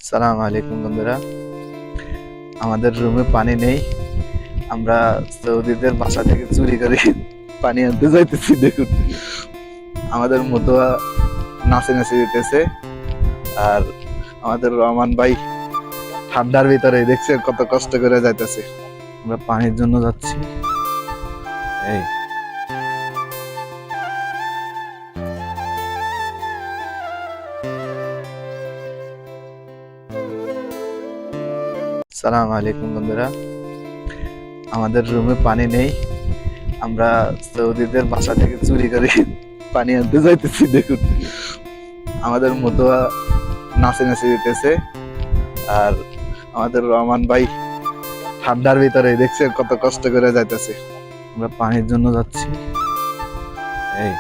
সালাম আলাইকুম বন্ধুরা। আমাদের রুমে পানি নেই। আমরা সৌদিদের বাসা থেকে চুরি করে পানি আনতে যাইতেছি। দেখুন, আমাদের মতুয়া নাচে নাচে দিতেছে, আর আমাদের রহমান ভাই ঠান্ডার ভিতরে দেখছেন কত কষ্ট করে যাইতেছে। আমরা পানির জন্য যাচ্ছি। এই সালাম আলাইকুম বন্ধুরা। আমাদের রুমে পানি নেই। আমরা সৌদিদের বাসা থেকে চুরি করে পানি আনতে যাইতেছি। দেখুন, আমাদের মতুয়া নাচে নাচে দিতেছে, আর আমাদের রহমান ভাই ঠান্ডার ভিতরে দেখছেন কত কষ্ট করে যাইতেছে। আমরা পানির জন্য যাচ্ছি। এই